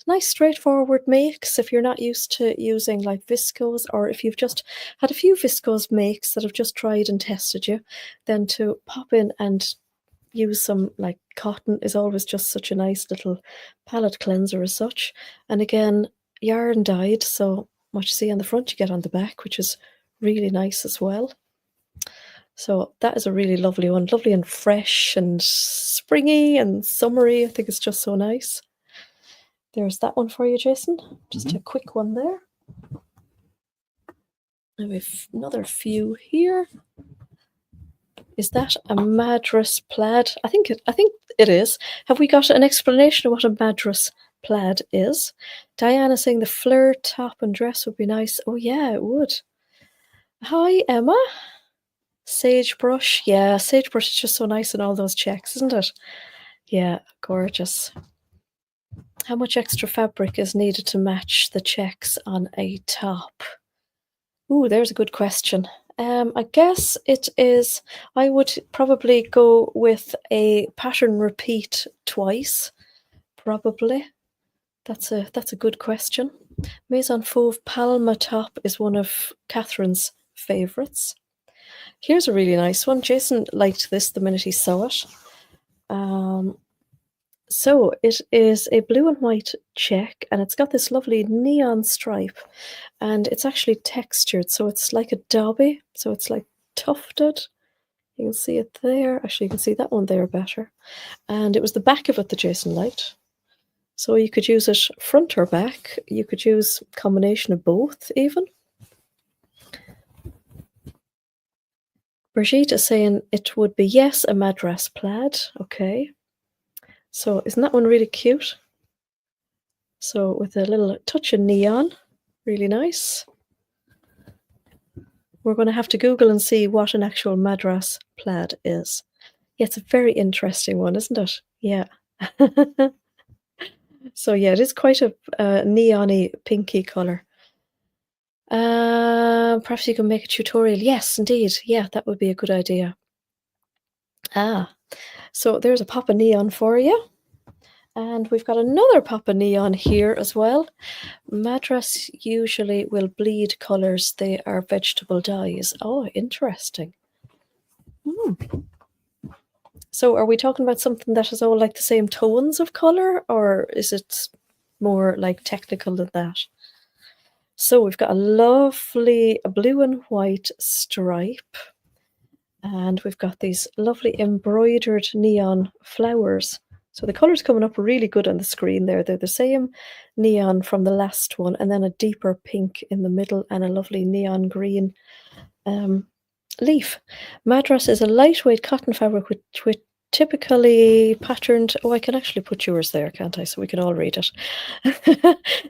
nice straightforward makes if you're not used to using like viscose, or if you've just had a few viscose makes that have just tried and tested you, then to pop in and use some like cotton is always just such a nice little palette cleanser as such. And again, yarn dyed, so what you see on the front you get on the back, which is really nice as well. So that is a really lovely one, lovely and fresh and springy and summery. I think it's just so nice. There's that one for you, Jason. Just a quick one there. And we have another few here. Is that a Madras plaid? I think it is. Have we got an explanation of what a Madras plaid is? Diana saying the flare top and dress would be nice. Oh yeah, it would. Hi, Emma. Sagebrush. Yeah, sagebrush is just so nice in all those checks, isn't it? Yeah, gorgeous. How much extra fabric is needed to match the checks on a top? Ooh, there's a good question. I guess it is, I would probably go with a pattern repeat twice, probably. That's a good question. Maison Fauve Palma top is one of Catherine's favourites. Here's a really nice one. Jason liked this the minute he saw it. So it is a blue and white check, and it's got this lovely neon stripe, and it's actually textured, so it's like a dobby, so it's like tufted. You can see it there. Actually, you can see that one there better. And it was the back of it that Jason liked. So you could use it front or back. You could use a combination of both, even. Brigitte is saying it would be, yes, a Madras plaid. Okay. So isn't that one really cute? So with a little touch of neon, really nice. We're going to have to Google and see what an actual Madras plaid is. Yeah, it's a very interesting one, isn't it? Yeah. So yeah, it is quite a neon-y, pinky colour. Perhaps you can make a tutorial. Yes, indeed. Yeah, that would be a good idea. So there's a pop of neon for you. And we've got another pop of neon here as well. Madras usually will bleed colours. They are vegetable dyes. Oh, interesting. So are we talking about something that is all like the same tones of colour, or is it more like technical than that? So we've got a lovely blue and white stripe, and we've got these lovely embroidered neon flowers. So the colours coming up really good on the screen there. They're the same neon from the last one, and then a deeper pink in the middle and a lovely neon green leaf. Madras is a lightweight cotton fabric with typically patterned, oh, I can actually put yours there, can't I? So we can all read it.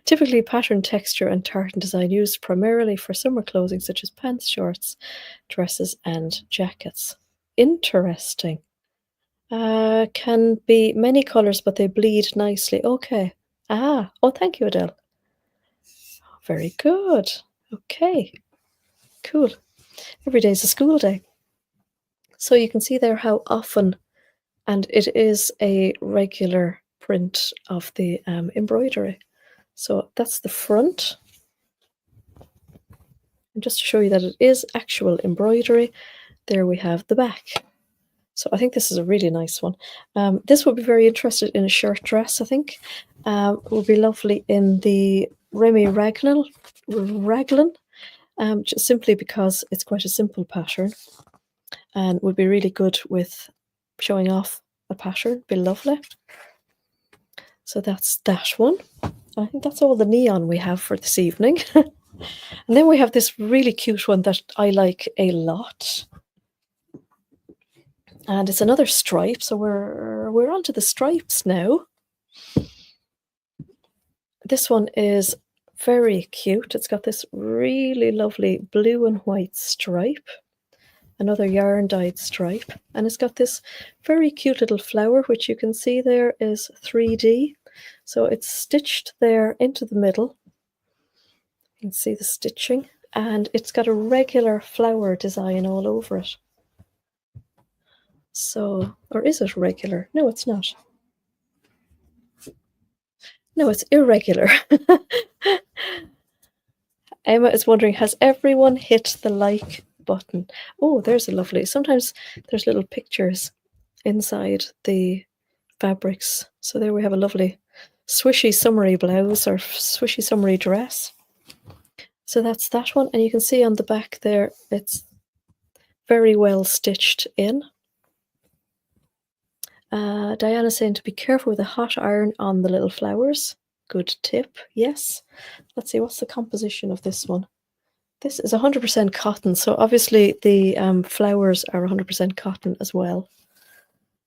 Typically patterned texture and tartan design used primarily for summer clothing such as pants, shorts, dresses, and jackets. Interesting. Can be many colours, but they bleed nicely. Okay. Oh, thank you, Adele. Very good. Okay. Cool. Every day is a school day. So you can see there how often, and it is a regular print of the embroidery. So that's the front. And just to show you that it is actual embroidery, there we have the back. So I think this is a really nice one. This would be very interested in a shirt dress, I think. It would be lovely in the Remy Raglan, just simply because it's quite a simple pattern and would be really good with showing off a pattern. Be lovely. So that's that one. I think that's all the neon we have for this evening. And then we have this really cute one that I like a lot. And it's another stripe, so we're onto the stripes now. This one is very cute. It's got this really lovely blue and white stripe, another yarn dyed stripe, and it's got this very cute little flower, which you can see there is 3D. So it's stitched there into the middle. You can see the stitching, and it's got a regular flower design all over it. So, or is it regular? No, it's not. No, it's irregular. Emma is wondering, has everyone hit the like button? Oh, there's a lovely. Sometimes there's little pictures inside the fabrics. So there we have a lovely swishy summery blouse or swishy summery dress. So that's that one. And you can see on the back there, it's very well stitched in. Diana's saying to be careful with a hot iron on the little flowers. Good tip, yes. Let's see, what's the composition of this one? This is 100% cotton, so obviously the flowers are 100% cotton as well.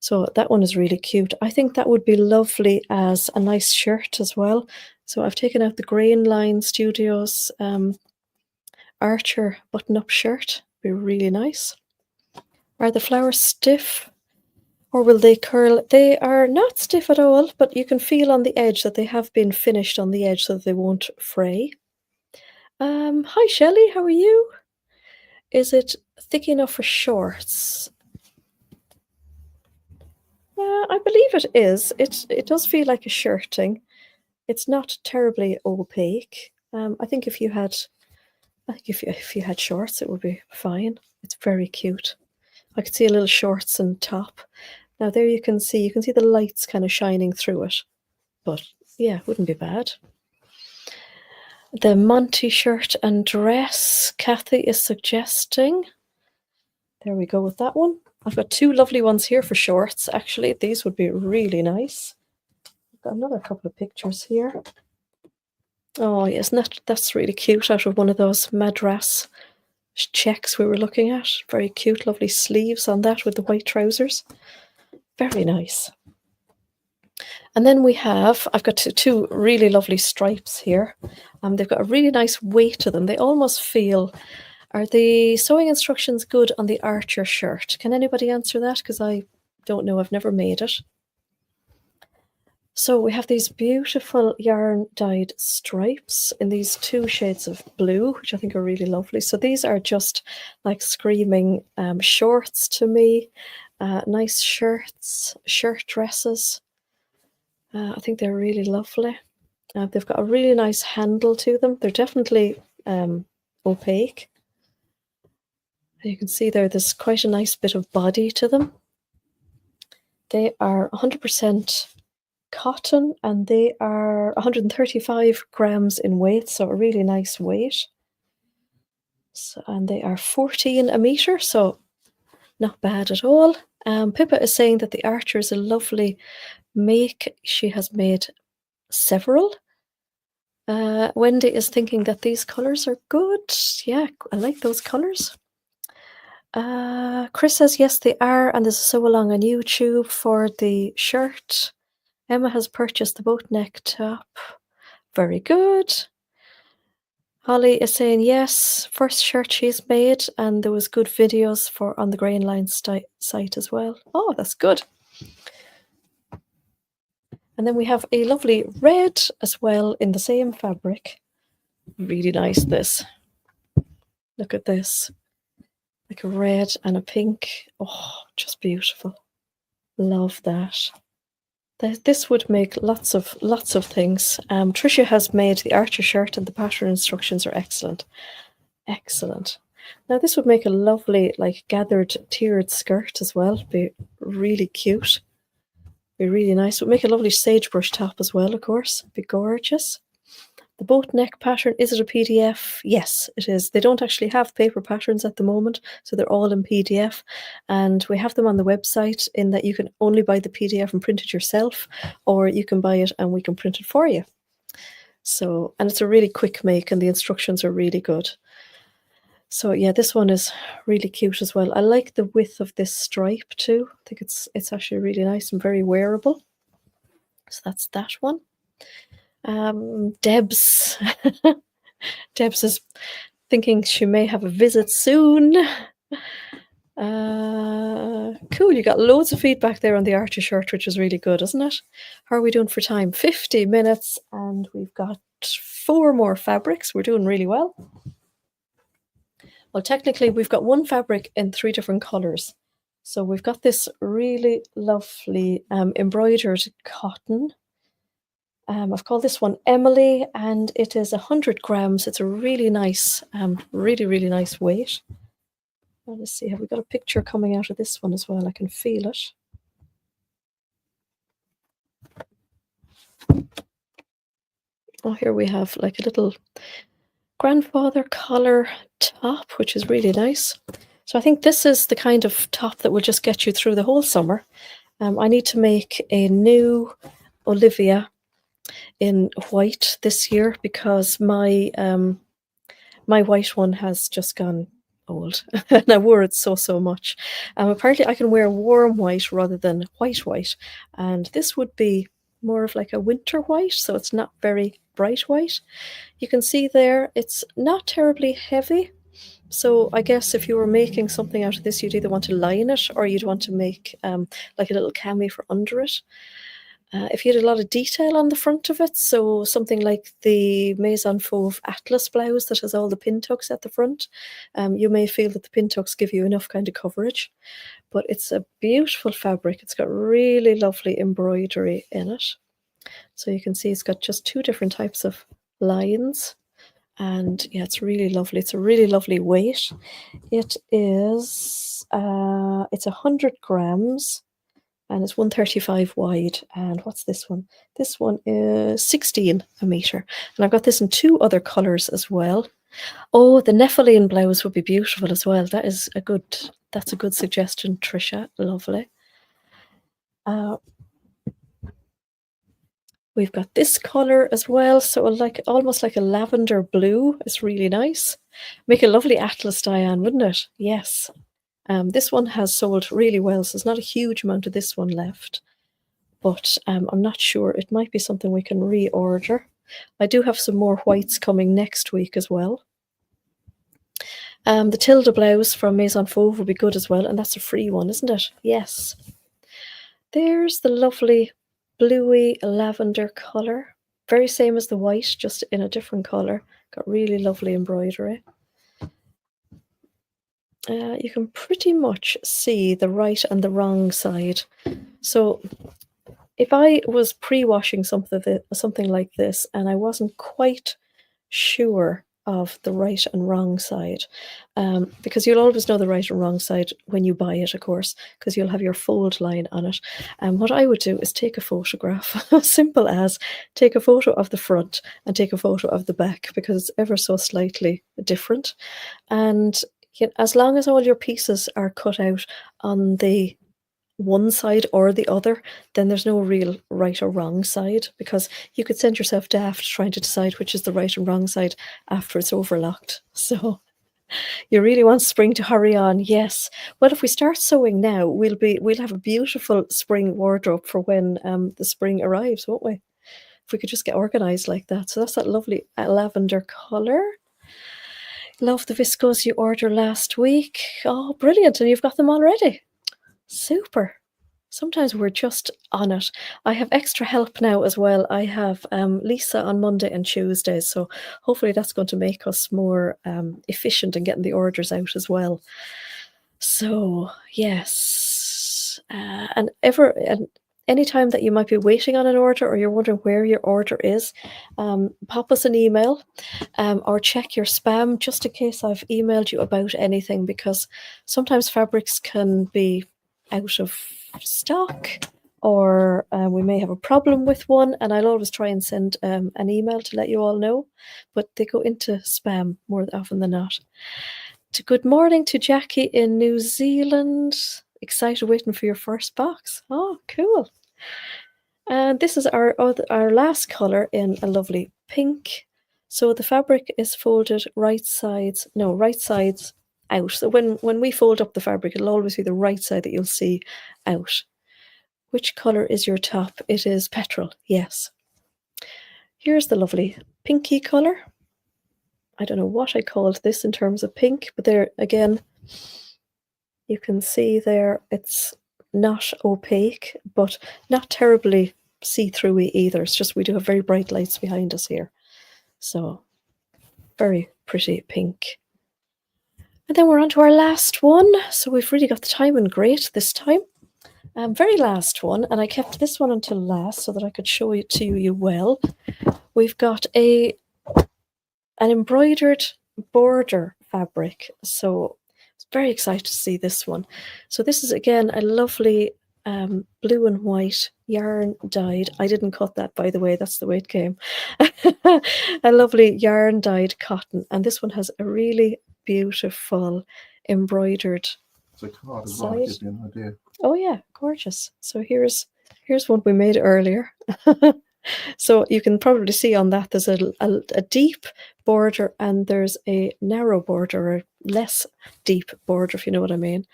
So that one is really cute. I think that would be lovely as a nice shirt as well. So I've taken out the Grain Line Studios Archer button-up shirt. Be really nice. Are the flowers stiff? Or will they curl? They are not stiff at all, but you can feel on the edge that they have been finished on the edge so that they won't fray. Hi Shelley, how are you? Is it thick enough for shorts? I believe it is. It does feel like a shirting. It's not terribly opaque. I think if you had shorts, it would be fine. It's very cute. I could see a little shorts and top. Now there you can see the lights kind of shining through it. But yeah, wouldn't be bad. The Monty shirt and dress, Kathy is suggesting. There we go with that one. I've got two lovely ones here for shorts, actually. These would be really nice. I've got another couple of pictures here. Oh, yes, that's really cute, out of one of those Madras checks we were looking at. Very cute, lovely sleeves on that with the white trousers. Very nice. And then I've got two really lovely stripes here. They've got a really nice weight to them. They almost feel, are the sewing instructions good on the Archer shirt? Can anybody answer that? Because I don't know, I've never made it. So we have these beautiful yarn dyed stripes in these two shades of blue, which I think are really lovely. So these are just like screaming shorts to me. Nice shirts, shirt dresses. I think they're really lovely. They've got a really nice handle to them. They're definitely opaque. You can see there's quite a nice bit of body to them. They are 100% cotton and they are 135 grams in weight, so a really nice weight. So, and they are 14 a metre, so not bad at all. Pippa is saying that the Archer is a lovely make. She has made several. Wendy is thinking that these colours are good. Yeah, I like those colours. Chris says yes, they are, and there's a sew along on YouTube for the shirt. Emma has purchased the boat neck top. Very good. Holly is saying yes, first shirt she's made, and there was good videos on the Grain Line site as well. Oh, that's good. And then we have a lovely red as well in the same fabric. Really nice, this. Look at this. Like a red and a pink. Oh, just beautiful. Love that. This would make lots of things. Tricia has made the Archer shirt and the pattern instructions are excellent. Excellent. Now this would make a lovely like gathered tiered skirt as well. Be really cute. Be really nice. Would make a lovely sagebrush top as well, of course. Be gorgeous. The boat neck pattern, is it a PDF? Yes, it is. They don't actually have paper patterns at the moment, so they're all in PDF. And we have them on the website in that you can only buy the PDF and print it yourself, or you can buy it and we can print it for you. So, and it's a really quick make and the instructions are really good. So yeah, this one is really cute as well. I like the width of this stripe too. I think it's actually really nice and very wearable. So that's that one. Debs is thinking she may have a visit soon. Cool, you got loads of feedback there on the Archer shirt, which is really good, isn't it? How are we doing for time? 50 minutes, and we've got 4 more fabrics. We're doing really well. Well, technically, we've got one fabric in 3 different colours. So we've got this really lovely embroidered cotton. I've called this one Emily, and it is 100 grams. It's a really nice, really nice weight. Let's see, have we got a picture coming out of this one as well? I can feel it. Oh, here we have like a little grandfather collar top, which is really nice. So I think this is the kind of top that will just get you through the whole summer. I need to make a new Olivia in white this year because my white one has just gone old and I wore it so much. Apparently I can wear warm white rather than white, and this would be more of like a winter white, so it's not very bright white. You can see there it's not terribly heavy, so I guess if you were making something out of this, you'd either want to line it or you'd want to make like a little cami for under it. If you had a lot of detail on the front of it, so something like the Maison Fauve Atlas blouse that has all the pin tucks at the front, you may feel that the pin tucks give you enough kind of coverage. But it's a beautiful fabric. It's got really lovely embroidery in it. So you can see it's got just two different types of lines. And yeah, it's really lovely. It's a really lovely weight. It is, it's 100 grams. And it's 135 wide. And what's this one? This one is 16 a meter. And I've got this in two other colors as well. Oh, the Nephilim blouse would be beautiful as well. That's a good suggestion, Trisha. Lovely. We've got this color as well. So like almost like a lavender blue. It's really nice. Make a lovely Atlas, Diane, wouldn't it? Yes. This one has sold really well, so there's not a huge amount of this one left. But I'm not sure. It might be something we can reorder. I do have some more whites coming next week as well. The Tilda blouse from Maison Fauve will be good as well, and that's a free one, isn't it? Yes. There's the lovely bluey lavender colour. Very same as the white, just in a different colour. Got really lovely embroidery. You can pretty much see the right and the wrong side. So if I was pre-washing something like this and I wasn't quite sure of the right and wrong side, because you'll always know the right and wrong side when you buy it, of course, because you'll have your fold line on it. And what I would do is take a photograph, simple as take a photo of the front and take a photo of the back, because it's ever so slightly different. And as long as all your pieces are cut out on the one side or the other, then there's no real right or wrong side, because you could send yourself daft trying to decide which is the right and wrong side after it's overlocked. So you really want spring to hurry on. Yes. Well, if we start sewing now, we'll have a beautiful spring wardrobe for when the spring arrives, won't we? If we could just get organized like that. So that's that lovely lavender color. Love the viscose you ordered last week. Oh, brilliant. And you've got them already. Super. Sometimes we're just on it. I have extra help now as well. I have Lisa on Monday and Tuesdays, so hopefully that's going to make us more efficient in getting the orders out as well. So yes, and anytime that you might be waiting on an order or you're wondering where your order is, pop us an email or check your spam just in case I've emailed you about anything, because sometimes fabrics can be out of stock, or we may have a problem with one, and I'll always try and send an email to let you all know, but they go into spam more often than not. Good morning to Jackie in New Zealand. Excited waiting for your first box. Oh, cool. And this is our last color in a lovely pink. So the fabric is folded right sides out. So when we fold up the fabric, it'll always be the right side that you'll see out. Which color is your top? It is petrol, yes. Here's the lovely pinky color. I don't know what I called this in terms of pink, but there again, you can see there it's not opaque, but not terribly see-through-y either. It's just we do have very bright lights behind us here. So very pretty pink. And then we're on to our last one. So we've really got the timing great this time. Very last one, and I kept this one until last so that I could show it to you well. We've got an embroidered border fabric, so I'm very excited to see this one. So this is again a lovely blue and white yarn dyed. I didn't cut that, by the way, that's the way it came. A lovely yarn dyed cotton, and this one has a really beautiful embroidered It's a card as well, to give you an idea. Oh yeah, gorgeous. So here's one we made earlier. So you can probably see on that there's a deep border and there's a narrow border, or less deep border, if you know what I mean.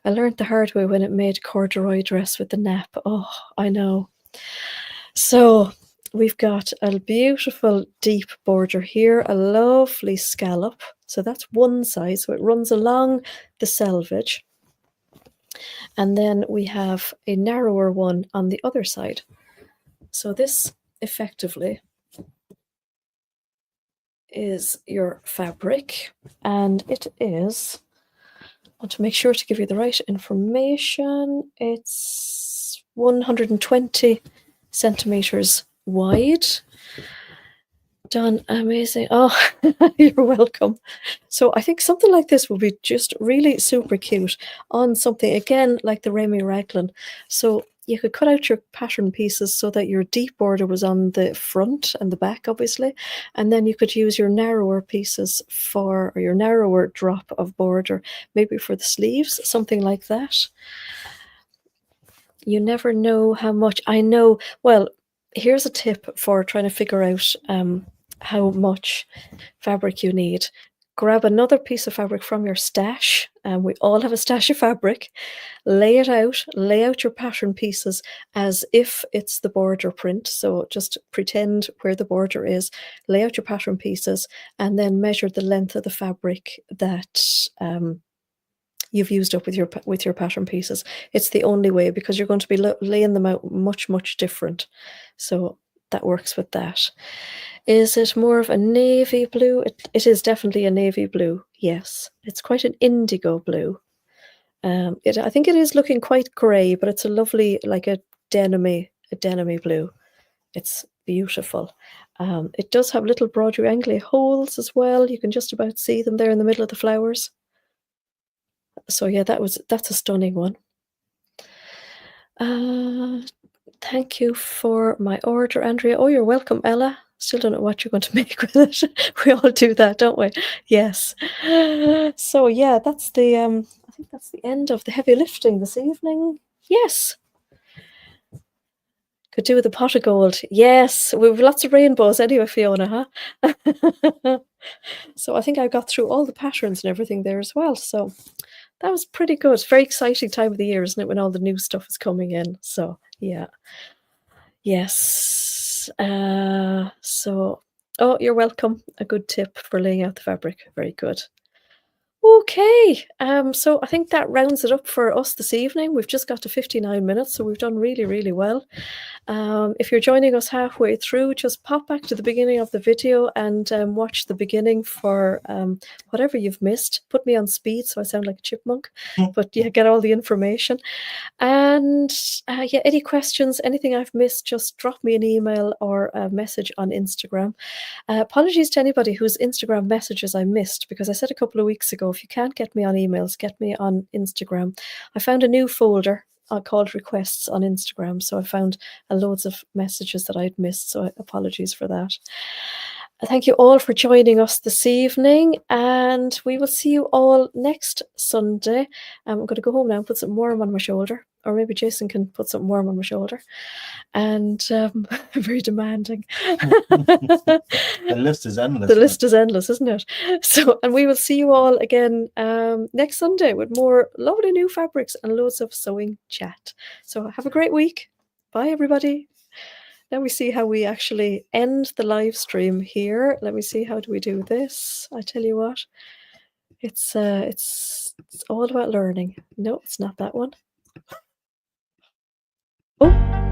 I learned the hard way when it made corduroy dress with the nap. Oh, I know. So we've got a beautiful deep border here, a lovely scallop. So that's one side, so it runs along the selvage. And then we have a narrower one on the other side. So this effectively is your fabric, and it is, I want to make sure to give you the right information, it's 120 centimeters wide. Done. Amazing. Oh, you're welcome. So I think something like this will be just really super cute on something, again, like the Remy Raglan. So you could cut out your pattern pieces so that your deep border was on the front and the back, obviously. And then you could use your narrower pieces or your narrower drop of border, maybe for the sleeves, something like that. You never know how much. I know. Well, here's a tip for trying to figure out how much fabric you need. Grab another piece of fabric from your stash, and we all have a stash of fabric. Lay it out, lay out your pattern pieces as if it's the border print. So just pretend where the border is, lay out your pattern pieces, and then measure the length of the fabric that you've used up with your pattern pieces. It's the only way, because you're going to be laying them out much different. So that works with that. Is it more of a navy blue? It is definitely a navy blue. Yes, it's quite an indigo blue. I think it is looking quite grey, but it's a lovely, like a denim blue. It's beautiful. It does have little broderie angle holes as well. You can just about see them there in the middle of the flowers. So yeah, that's a stunning one. Thank you for my order, Andrea. Oh, you're welcome, Ella. Still don't know what you're going to make with it. We all do that, don't we? Yes. So yeah, that's the I think that's the end of the heavy lifting this evening. Yes. Could do with a pot of gold. Yes, we've lots of rainbows anyway, Fiona, huh? So I think I got through all the patterns and everything there as well. So that was pretty good. It's a very exciting time of the year, isn't it, when all the new stuff is coming in? So yeah. Yes. So, oh, you're welcome. A good tip for laying out the fabric. Very good. Okay, so I think that rounds it up for us this evening. We've just got to 59 minutes, so we've done really well. If you're joining us halfway through, just pop back to the beginning of the video and watch the beginning for whatever you've missed. Put me on speed so I sound like a chipmunk, but yeah, get all the information. And yeah, any questions, anything I've missed, just drop me an email or a message on Instagram. Apologies to anybody whose Instagram messages I missed, because I said a couple of weeks ago, if you can't get me on emails, get me on Instagram. I found a new folder called requests on Instagram, so I found loads of messages that I'd missed, so apologies for that. Thank you all for joining us this evening, and we will see you all next Sunday. I'm going to go home now and put some warm on my shoulder, or maybe Jason can put something warm on my shoulder. And very demanding. The list is endless. The list is endless, isn't it? So, and we will see you all again next Sunday with more lovely new fabrics and loads of sewing chat. So have a great week. Bye, everybody. Now we see how we actually end the live stream here. Let me see, how do we do this? I tell you what, it's all about learning. No, it's not that one. Oh.